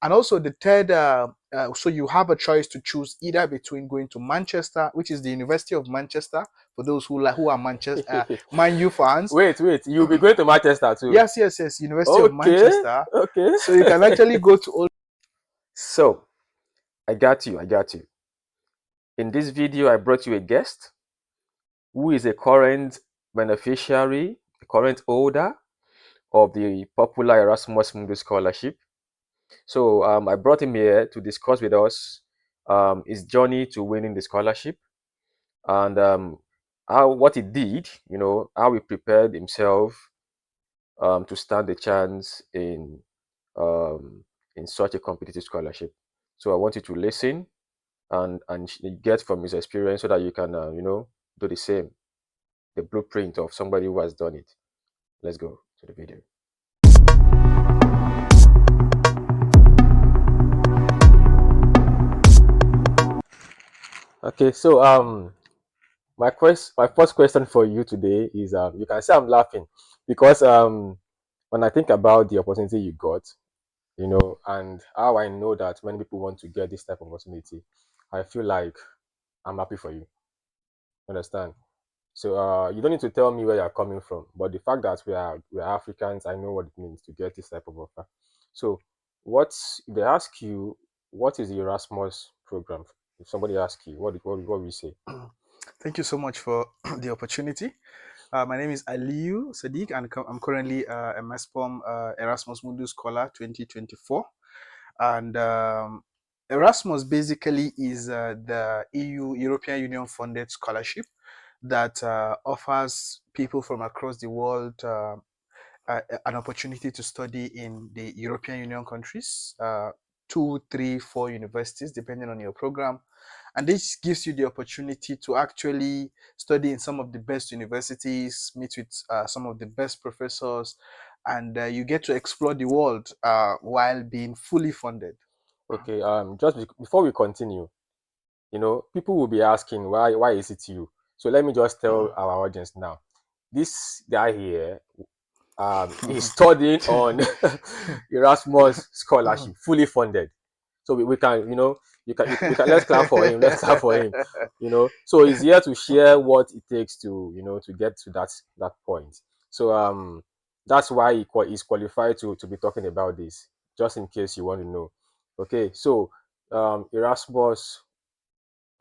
And also the third, so you have a choice to choose either between going to Manchester, which is the University of Manchester, for those who are Manchester Man U fans. Wait, you'll be going to Manchester too? Yes, University of Okay, Manchester. okay. So you can actually go to all. So, I got you. In this video, I brought you a guest who is a current beneficiary, a current holder of the popular Erasmus Mundus Scholarship. So, I brought him here to discuss with us his journey to winning the scholarship and what he did, how he prepared himself to stand a chance um, in such a competitive scholarship. So I want you to listen and get from his experience so that you can do the same, the blueprint of somebody who has done it. Let's go to the video. Okay, so my first question for you today is you can say I'm laughing because when I think about the opportunity you got, and how I know that many people want to get this type of opportunity, I feel like I'm happy for you. Understand? So you don't need to tell me where you're coming from, but the fact that we are Africans, I know what it means to get this type of offer. So, if they ask you what is the Erasmus program? If somebody asks you, what will you say? Thank you so much for the opportunity. My name is Aliyu Sadiq, and I'm currently a MESPOM Erasmus Mundus Scholar 2024. And Erasmus basically is the European Union funded scholarship that offers people from across the world an opportunity to study in the European Union countries, 2, 3, 4 universities, depending on your program. And this gives you the opportunity to actually study in some of the best universities, meet with some of the best professors, and you get to explore the world while being fully funded. Okay, before we continue, people will be asking why is it you? So let me just tell our audience now. This guy here is studying on Erasmus scholarship, fully funded. So we can, we can let's clap for him. Let's clap for him. So he's here to share what it takes to, to get to that point. So that's why he's qualified to be talking about this. Just in case you want to know. Okay, so Erasmus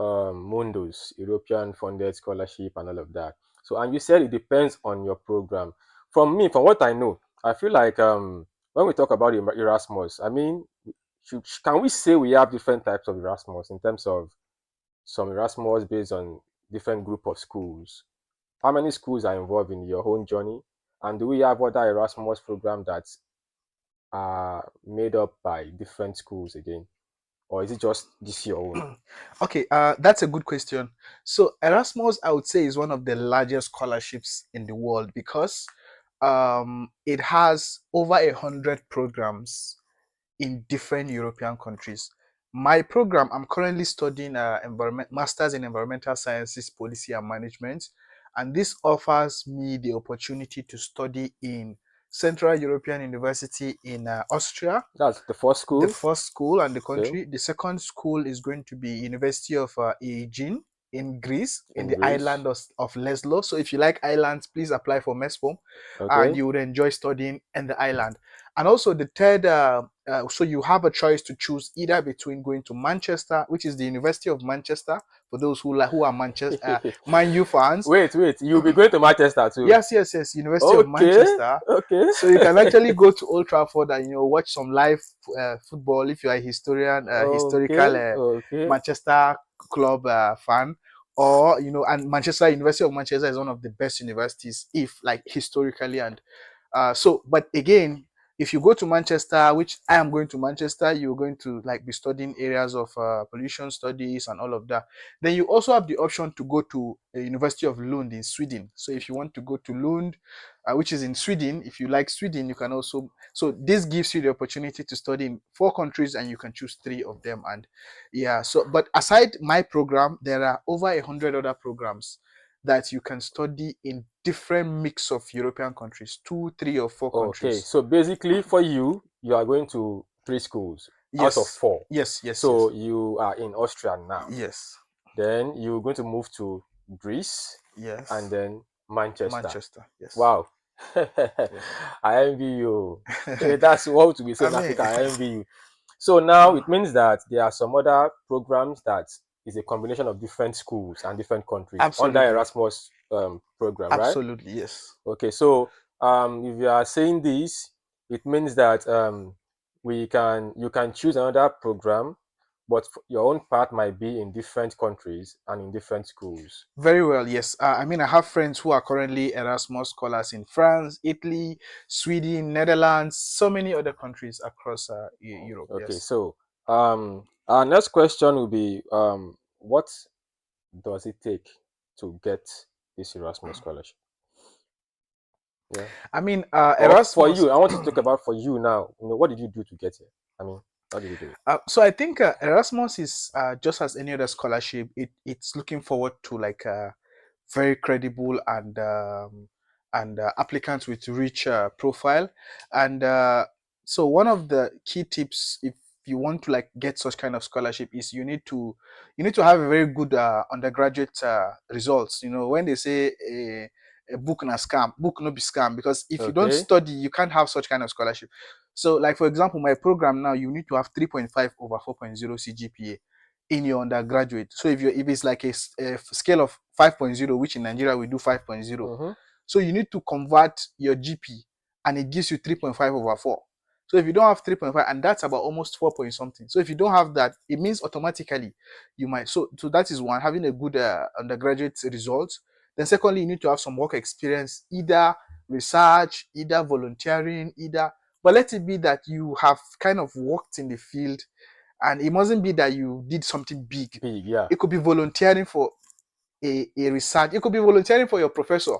Mundus, European funded scholarship, and all of that. So, and you said it depends on your program. From what I know, I feel like when we talk about Erasmus, I mean, can we say we have different types of Erasmus in terms of some Erasmus based on different group of schools? How many schools are involved in your own journey? And do we have other Erasmus programs that are made up by different schools again? Or is it just this your own? Okay, that's a good question. So Erasmus, I would say, is one of the largest scholarships in the world because it has over 100 programs in different European countries. My program, I'm currently studying Masters in Environmental Sciences, Policy and Management, and this offers me the opportunity to study in Central European University in Austria, That's the first the school. first school and the Okay. country. The second school is going to be University of Aegean in Greece, in In the Greece. island of Leslo. So if you like islands, please apply for MESPOM, and Okay. you would enjoy studying in the island. And also the third, so you have a choice to choose either between going to Manchester, which is the University of Manchester, for those who are Manchester Man U fans. Wait, you'll be going to Manchester too. Yes, University of Okay. Manchester. Okay. So you can actually go to Old Trafford and watch some live football if you are a historical Okay. Okay. Manchester club fan, or and Manchester University of Manchester is one of the best universities, if like historically. And but again, if you go to Manchester, which I am going to Manchester, you're going to like be studying areas of pollution studies and all of that. Then you also have the option to go to the University of Lund in Sweden. So if you want to go to Lund, which is in Sweden, if you like Sweden, you can also. So this gives you the opportunity to study in 4 countries, and you can choose 3 of them. And yeah, so but aside my program, there are over 100 other programs that you can study in different mix of European countries, 2, 3, or 4 Okay. countries. So basically, for you, you are going to 3 schools. out of Yes, 4. yes, yes, So yes, you are in Austria now. yes, Then you're going to move to Greece and yes. then Manchester. Manchester, yes, Wow. yes. I envy you. That's what we say I in mean, Africa. I envy you. So now it means that there are some other programs that is a combination of different schools and different countries under absolutely, Erasmus program, right? absolutely, yes. Okay, so if you are saying this, it means that you can choose another program, but your own path might be in different countries and in different schools. Very well, yes. I mean, I have friends who are currently Erasmus scholars in France, Italy, Sweden, Netherlands, so many other countries across Europe. Okay, Yes. so our next question will be what does it take to get this Erasmus scholarship? Yeah. I mean, Or for Erasmus. you, I want to talk about for you now. What did you do to get here? I mean, how did you do it? So I think Erasmus is just as any other scholarship. It's looking forward to like very credible and applicants with rich profile. And so one of the key tips if you want to like get such kind of scholarship is you need to have a very good undergraduate results. You know, when they say a book na scam, book no be scam, because if you don't Okay. study, you can't have such kind of scholarship. So, like for example, my program now, you need to have 3.5 over 4.0 CGPA in your undergraduate. So if it's like a scale of 5.0, which in Nigeria we do 5.0, Mm-hmm. so you need to convert your GP, and it gives you 3.5 over 4. So if you don't have 3.5, and that's about almost 4 point something. So if you don't have that, it means automatically you might. So that is one, having a good undergraduate result. Then secondly, you need to have some work experience, either research, either volunteering, either. But let it be that you have kind of worked in the field, and it mustn't be that you did something big. Big, yeah. It could be volunteering for a research. It could be volunteering for your professor,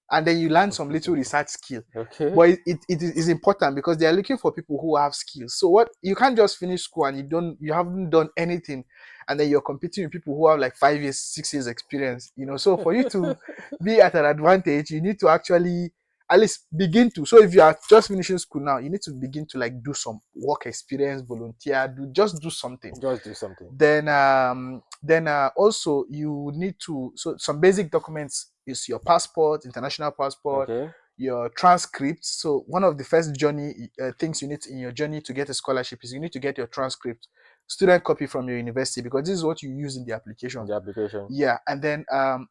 and then you learn some little research skill. Okay. But it is important because they are looking for people who have skills. So what, you can't just finish school and you haven't done anything, and then you're competing with people who have like 5 years, 6 years experience. So for you to be at an advantage, you need to actually at least begin to. So if you are just finishing school now, you need to begin to like do some work experience, volunteer, do something. Just do something. Then also you need to, so some basic documents is your passport, international passport, Okay. your transcript. So one of the first journey things you need in your journey to get a scholarship is you need to get your transcript, student copy from your university, because this is what you use in the application. The application Yeah, and then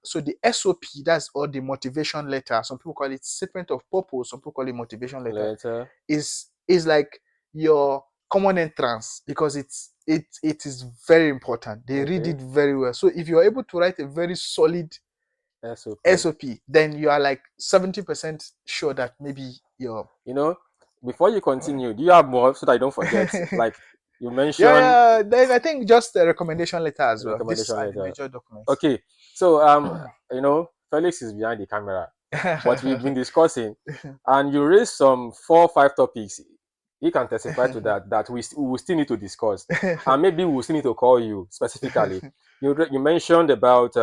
so the SOP, that's all the motivation letter. Some people call it statement of purpose, some people call it motivation letter, letter. is like your common entrance, because it is very important. They read Okay. it very well. So if you're able to write a very solid SOP. SOP, then you are like 70% sure that maybe you're You know, before you continue, do you have more so that I don't forget? yeah, Like you mentioned yeah. Then I think just the recommendation letter as well. These recommendation are the letter. major documents. Okay. So Felix is behind the camera, but we've been discussing, and you raised some 4 or 5 topics. He can testify to that. That we will still need to discuss, and maybe we will still need to call you specifically. You mentioned about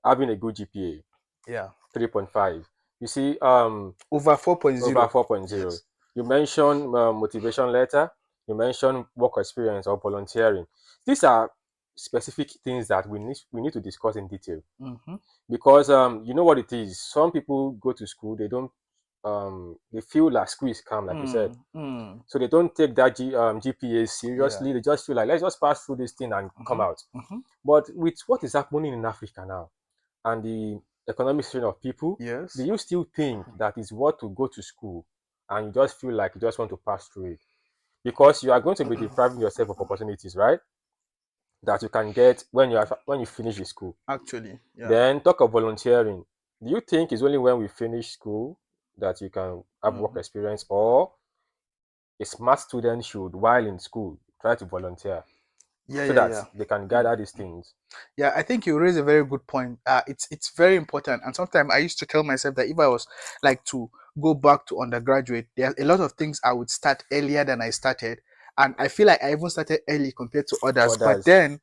having a good GPA, Yeah, 3.5. You see, over 4.0. over 4.0. Yes. You mentioned motivation letter. You mentioned work experience or volunteering. These are specific things that we need to discuss in detail Mm-hmm. because you know what it is. Some people go to school, they don't they feel like school is calm, like you said, Mm, mm, so they don't take that GPA yeah. seriously. They just feel like let's just pass through this thing and come Mm-hmm. out. Mm-hmm. But with what is happening in Africa now and the economic situation of people, do Yes. you still think that it's worth to go to school and you just feel like you just want to pass through it? Because you are going to be depriving yourself of opportunities, right? That you can get when you finish the school. Actually, yeah. Then talk of volunteering. Do you think it's only when we finish school that you can have work Mm-hmm. experience, or a smart student should, while in school, try to volunteer Yeah, so yeah, that yeah. they can Mm. gather these things? Yeah, I think you raise a very good point. It's very important, and sometimes I used to tell myself that if I was like to go back to undergraduate, there are a lot of things I would start earlier than I started, and I feel like I even started early compared to others. But Others, then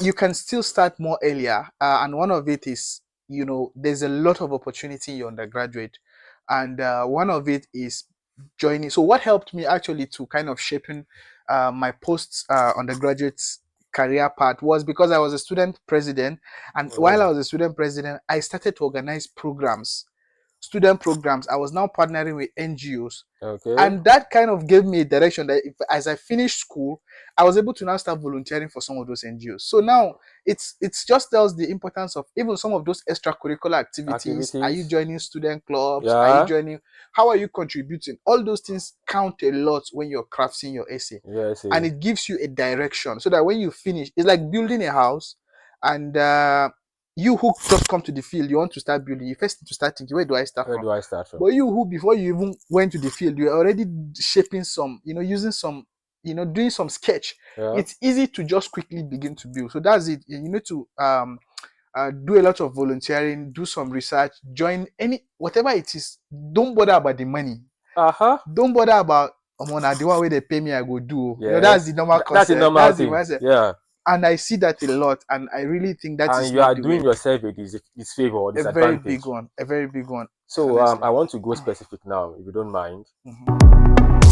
you can still start more earlier, and one of it is, there's a lot of opportunity in your undergraduate, and one of it is joining. So what helped me actually to kind of shaping my post undergraduate career path was because I was a student president, and while I was a student president, I started to organize programs, student programs. I was now partnering with NGOs, Okay. and that kind of gave me a direction that if, as I finished school, I was able to now start volunteering for some of those NGOs. So now it's just tells the importance of even some of those extracurricular activities. Are you Activities. joining student clubs? Are you Yeah. joining? How are you contributing? All those things count a lot when you're crafting your essay, Yes. and it gives you a direction so that when you finish, it's like building a house, and you who just come to the field, you want to start building. You first need to start thinking, where do I start Where from? do I start from? But you who, before you even went to the field, you're already shaping some, using some, doing some sketch. Yeah. It's easy to just quickly begin to build. So that's it. You need to do a lot of volunteering, do some research, join any whatever it is. Don't bother about the money. Uh-huh. Don't bother about the one way they pay me, I go do. That's the Yes. normal That's a concept. normal That's the thing. mindset. Yeah. And I see that a lot, and I really think that And is you are not the doing way. yourself a disfavor or A very big disadvantage. one. A very big one, So honestly. I want to go specific now, if you don't mind. Mhm.